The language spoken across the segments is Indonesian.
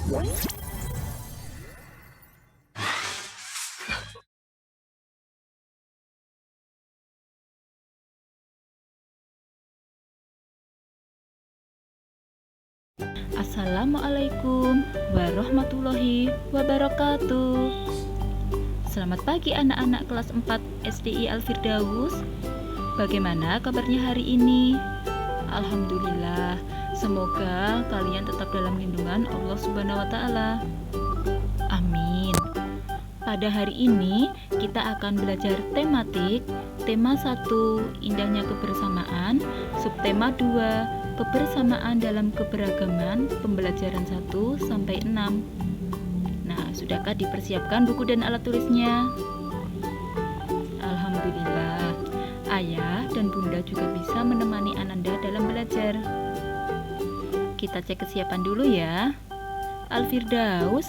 Assalamualaikum warahmatullahi wabarakatuh. Selamat pagi anak-anak kelas 4 SDI Al-Firdaus. Bagaimana kabarnya hari ini? Alhamdulillah. Semoga kalian tetap dalam lindungan Allah Subhanahu wa taala. Amin. Pada hari ini kita akan belajar tematik. Tema 1, indahnya kebersamaan. Subtema 2, kebersamaan dalam keberagaman, pembelajaran 1 sampai 6. Nah, sudahkah dipersiapkan buku dan alat tulisnya? Alhamdulillah. Ayah dan bunda juga bisa menemani Ananda dalam belajar. Kita cek kesiapan dulu ya. Al-Firdaus,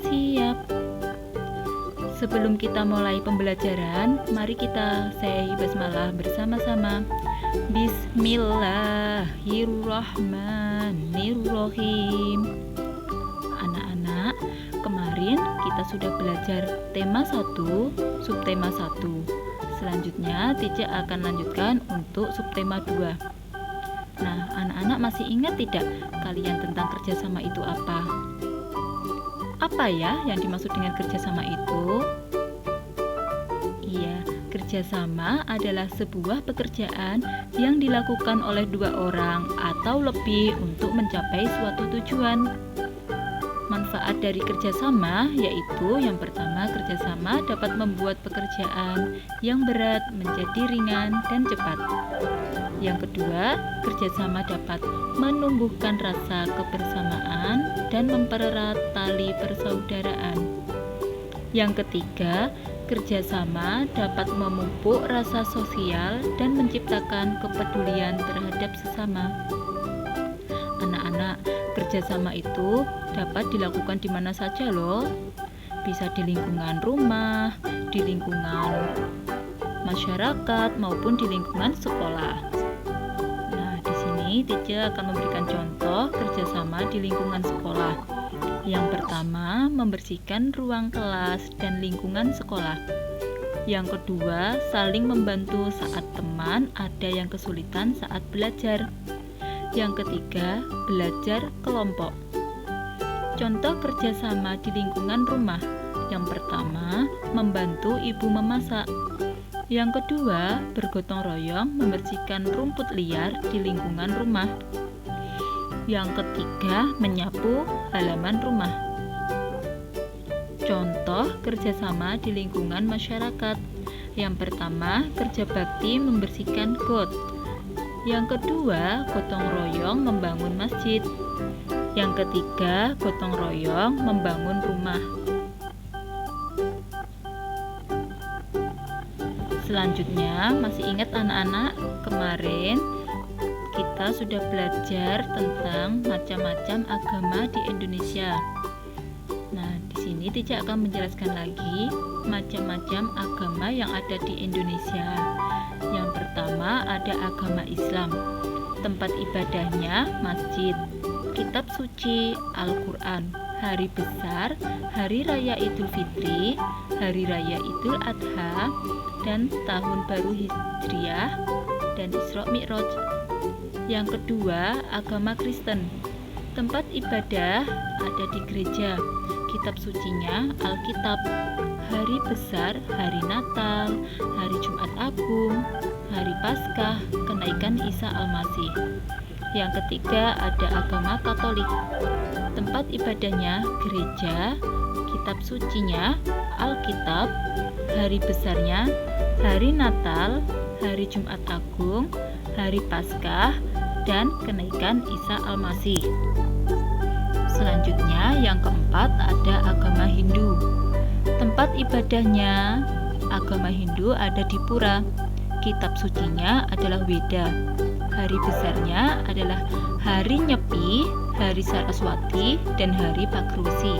siap. Sebelum kita mulai pembelajaran, mari kita say basmalah bersama-sama. Bismillahirrahmanirrahim. Anak-anak, kemarin kita sudah belajar tema 1, subtema 1. Selanjutnya Tica akan lanjutkan untuk subtema 2. Nah, anak-anak masih ingat tidak kalian tentang kerjasama itu apa? Apa ya yang dimaksud dengan kerjasama itu? Iya, kerjasama adalah sebuah pekerjaan yang dilakukan oleh 2 orang atau lebih untuk mencapai suatu tujuan. Manfaat dari kerjasama yaitu yang pertama, kerjasama dapat membuat pekerjaan yang berat menjadi ringan dan cepat. Yang kedua, kerjasama dapat menumbuhkan rasa kebersamaan dan mempererat tali persaudaraan. Yang ketiga, kerjasama dapat memupuk rasa sosial dan menciptakan kepedulian terhadap sesama. Anak-anak, kerjasama itu dapat dilakukan di mana saja loh. Bisa di lingkungan rumah, di lingkungan masyarakat, maupun di lingkungan sekolah. Nah, di sini Tica akan memberikan contoh kerjasama di lingkungan sekolah. Yang pertama, membersihkan ruang kelas dan lingkungan sekolah. Yang kedua, saling membantu saat teman ada yang kesulitan saat belajar. Yang ketiga, belajar kelompok. Contoh kerjasama di lingkungan rumah. Yang pertama, membantu ibu memasak. Yang kedua, bergotong royong membersihkan rumput liar di lingkungan rumah. Yang ketiga, menyapu halaman rumah. Contoh kerjasama di lingkungan masyarakat. Yang pertama, kerja bakti membersihkan got. Yang kedua, gotong royong membangun masjid. Yang ketiga, gotong royong membangun rumah. Selanjutnya, masih ingat anak-anak, kemarin kita sudah belajar tentang macam-macam agama di Indonesia. Nah, di sini Tica akan menjelaskan lagi macam-macam agama yang ada di Indonesia. Yang pertama ada agama Islam. Tempat ibadahnya masjid, kitab suci, Al-Quran, hari besar, hari raya Idul Fitri, hari raya Idul Adha, dan tahun baru Hijriah, dan Isra Mi'raj. Yang kedua, agama Kristen. Tempat ibadah ada di gereja, kitab sucinya Alkitab, hari besar, hari Natal, hari Jumat Agung, hari Paskah, kenaikan Isa Al-Masih. Yang ketiga ada agama Katolik. Tempat ibadahnya gereja, kitab sucinya Alkitab, hari besarnya hari Natal, hari Jumat Agung, hari Paskah, dan kenaikan Isa Al-Masih. Selanjutnya yang keempat ada agama Hindu. Tempat ibadahnya agama Hindu ada di pura. Kitab sucinya adalah Weda. Hari besarnya adalah hari Nyepi, hari Saraswati, dan hari Pakrusi.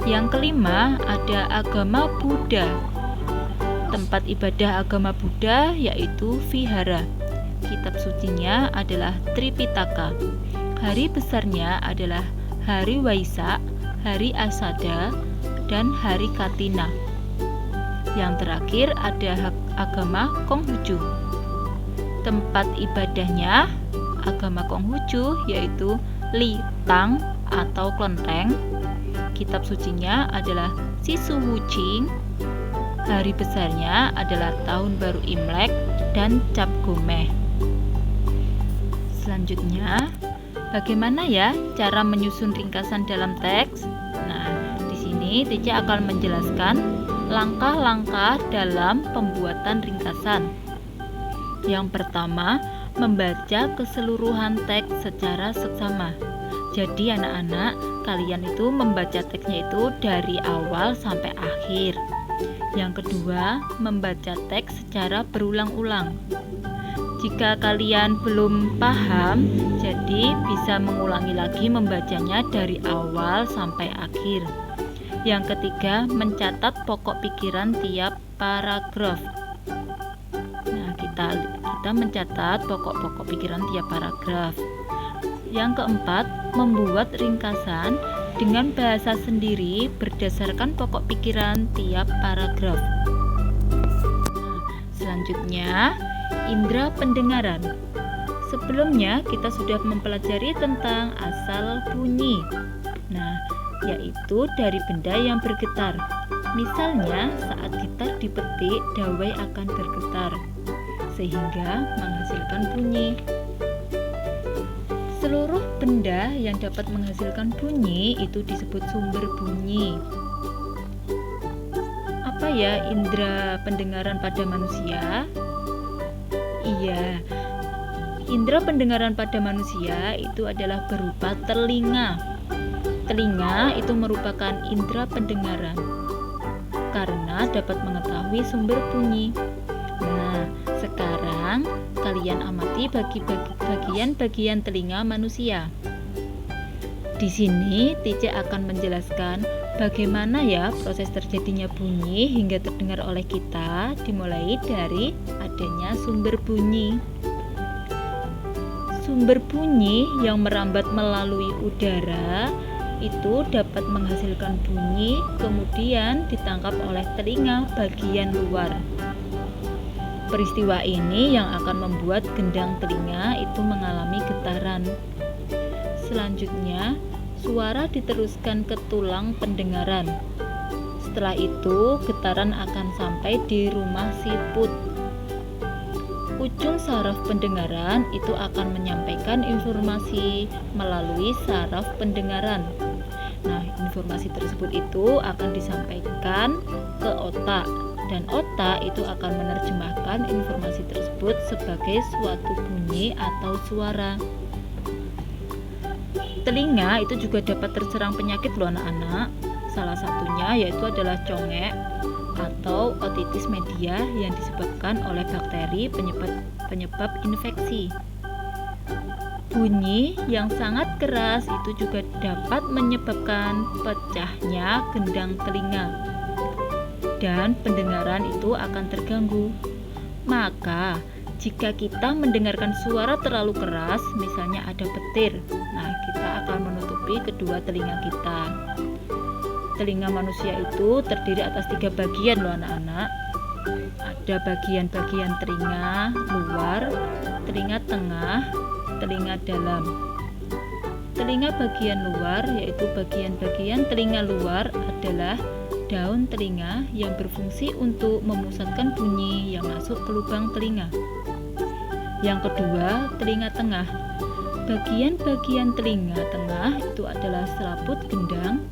Yang kelima ada agama Buddha. Tempat ibadah agama Buddha yaitu Vihara. Kitab sucinya adalah Tripitaka. Hari besarnya adalah hari Waisak, hari Asada, dan hari Katina. Yang terakhir ada agama Konghucu. Tempat ibadahnya agama Konghucu yaitu Litang atau Klenteng. Kitab sucinya adalah Sisu Wuching. Hari besarnya adalah Tahun Baru Imlek dan Cap Gomeh. Selanjutnya, bagaimana ya cara menyusun ringkasan dalam teks? Nah, di sini Tice akan menjelaskan langkah-langkah dalam pembuatan ringkasan. Yang pertama, membaca keseluruhan teks secara seksama. Jadi anak-anak, kalian itu membaca teksnya itu dari awal sampai akhir. Yang kedua, membaca teks secara berulang-ulang. Jika kalian belum paham, jadi bisa mengulangi lagi membacanya dari awal sampai akhir. Yang ketiga, mencatat pokok pikiran tiap paragraf. Nah, kita mencatat pokok-pokok pikiran tiap paragraf. Yang keempat, membuat ringkasan dengan bahasa sendiri berdasarkan pokok pikiran tiap paragraf. Selanjutnya, indera pendengaran. Sebelumnya kita sudah mempelajari tentang asal bunyi. Nah, yaitu dari benda yang bergetar. Misalnya, saat gitar dipetik, dawai akan bergetar sehingga menghasilkan bunyi. Seluruh benda yang dapat menghasilkan bunyi itu disebut sumber bunyi. Apa ya indera pendengaran pada manusia? Iya, indera pendengaran pada manusia itu adalah berupa telinga. Telinga itu merupakan indera pendengaran karena dapat mengetahui sumber bunyi. Nah, sekarang kalian amati bagian-bagian telinga manusia. Di sini Tice akan menjelaskan bagaimana ya proses terjadinya bunyi hingga terdengar oleh kita, dimulai dari adanya sumber bunyi. Sumber bunyi yang merambat melalui udara itu dapat menghasilkan bunyi, kemudian ditangkap oleh telinga bagian luar. Peristiwa ini yang akan membuat gendang telinga itu mengalami getaran. Selanjutnya, suara diteruskan ke tulang pendengaran. Setelah itu, getaran akan sampai di rumah siput. Ujung saraf pendengaran itu akan menyampaikan informasi melalui saraf pendengaran. Nah, informasi tersebut itu akan disampaikan ke otak. Dan otak itu akan menerjemahkan informasi tersebut sebagai suatu bunyi atau suara. Telinga itu juga dapat terserang penyakit loh anak-anak. Salah satunya yaitu adalah congek atau otitis media yang disebabkan oleh bakteri penyebab infeksi. Bunyi yang sangat keras itu juga dapat menyebabkan pecahnya gendang telinga. Dan pendengaran itu akan terganggu. Maka, jika kita mendengarkan suara terlalu keras, misalnya ada petir, nah kita akan menutupi kedua telinga kita. Telinga manusia itu terdiri atas 3 bagian loh anak-anak. Ada bagian-bagian telinga luar, telinga tengah, telinga dalam. Telinga bagian luar yaitu bagian-bagian telinga luar adalah daun telinga yang berfungsi untuk memusatkan bunyi yang masuk ke lubang telinga. Yang kedua, telinga tengah. Bagian-bagian telinga tengah itu adalah selaput gendang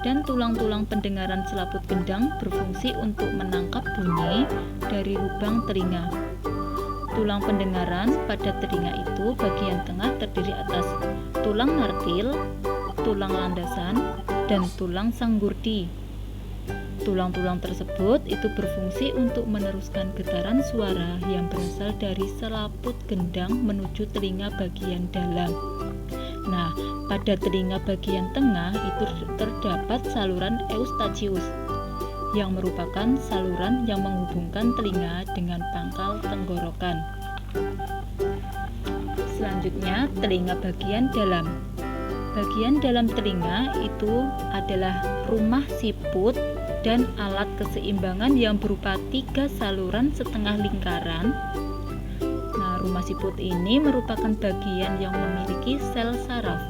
dan tulang-tulang pendengaran selaput gendang berfungsi untuk menangkap bunyi dari lubang telinga. Tulang pendengaran pada telinga itu bagian tengah terdiri atas tulang nartil, tulang landasan, dan tulang sanggurdi. Tulang-tulang tersebut itu berfungsi untuk meneruskan getaran suara yang berasal dari selaput gendang menuju telinga bagian dalam. Nah, pada telinga bagian tengah itu terdapat saluran eustachius yang merupakan saluran yang menghubungkan telinga dengan pangkal tenggorokan. Selanjutnya, telinga bagian dalam. Bagian dalam telinga itu adalah rumah siput dan alat keseimbangan yang berupa 3 saluran setengah lingkaran. Nah, rumah siput ini merupakan bagian yang memiliki sel saraf.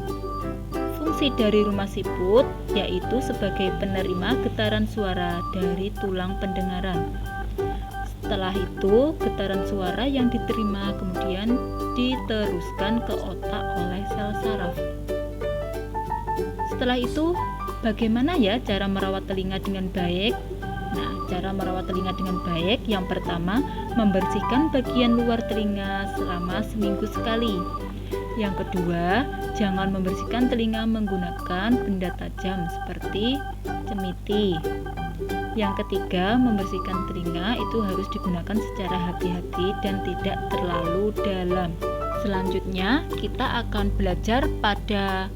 Fungsi dari rumah siput yaitu sebagai penerima getaran suara dari tulang pendengaran. Setelah itu, getaran suara yang diterima kemudian diteruskan ke otak oleh sel saraf. Setelah itu, bagaimana ya cara merawat telinga dengan baik? Nah, cara merawat telinga dengan baik yang pertama, membersihkan bagian luar telinga selama seminggu sekali. Yang kedua, jangan membersihkan telinga menggunakan benda tajam seperti cemiti. Yang ketiga, membersihkan telinga itu harus digunakan secara hati-hati dan tidak terlalu dalam. Selanjutnya, kita akan belajar pada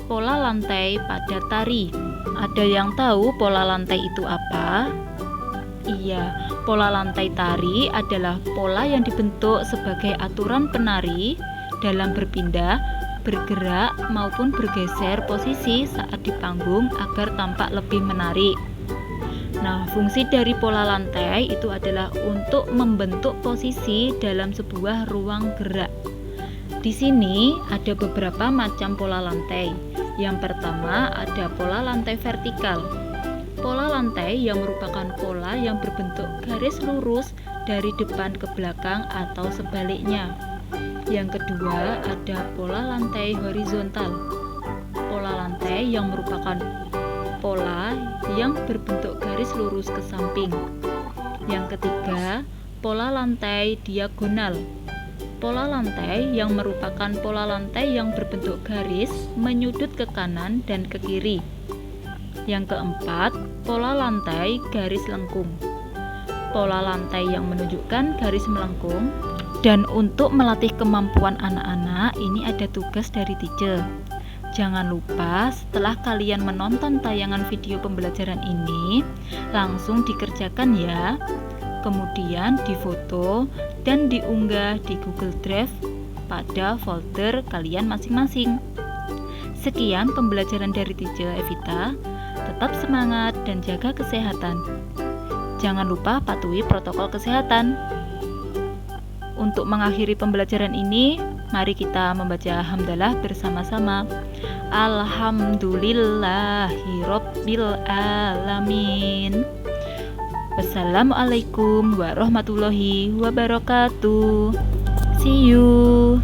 pola lantai pada tari. Ada yang tahu pola lantai itu apa? Iya, pola lantai tari adalah pola yang dibentuk sebagai aturan penari dalam berpindah, bergerak, maupun bergeser posisi saat di panggung agar tampak lebih menarik. Nah, fungsi dari pola lantai itu adalah untuk membentuk posisi dalam sebuah ruang gerak. Di sini ada beberapa macam pola lantai. Yang pertama ada pola lantai vertikal. Pola lantai yang merupakan pola yang berbentuk garis lurus dari depan ke belakang atau sebaliknya. Yang kedua ada pola lantai horizontal. Pola lantai yang merupakan pola yang berbentuk garis lurus ke samping. Yang ketiga, pola lantai diagonal. Pola lantai yang merupakan pola lantai yang berbentuk garis menyudut ke kanan dan ke kiri. Yang keempat, pola lantai garis lengkung. Pola lantai yang menunjukkan garis melengkung. Dan untuk melatih kemampuan anak-anak, ini ada tugas dari teacher. Jangan lupa setelah kalian menonton tayangan video pembelajaran ini, langsung dikerjakan ya. Kemudian difoto dan diunggah di Google Drive pada folder kalian masing-masing. Sekian pembelajaran dari teacher Evita. Tetap semangat dan jaga kesehatan. Jangan lupa patuhi protokol kesehatan. Untuk mengakhiri pembelajaran ini, mari kita membaca hamdalah bersama-sama. Alhamdulillahirabbil alamin. Wassalamualaikum warahmatullahi wabarakatuh. See you.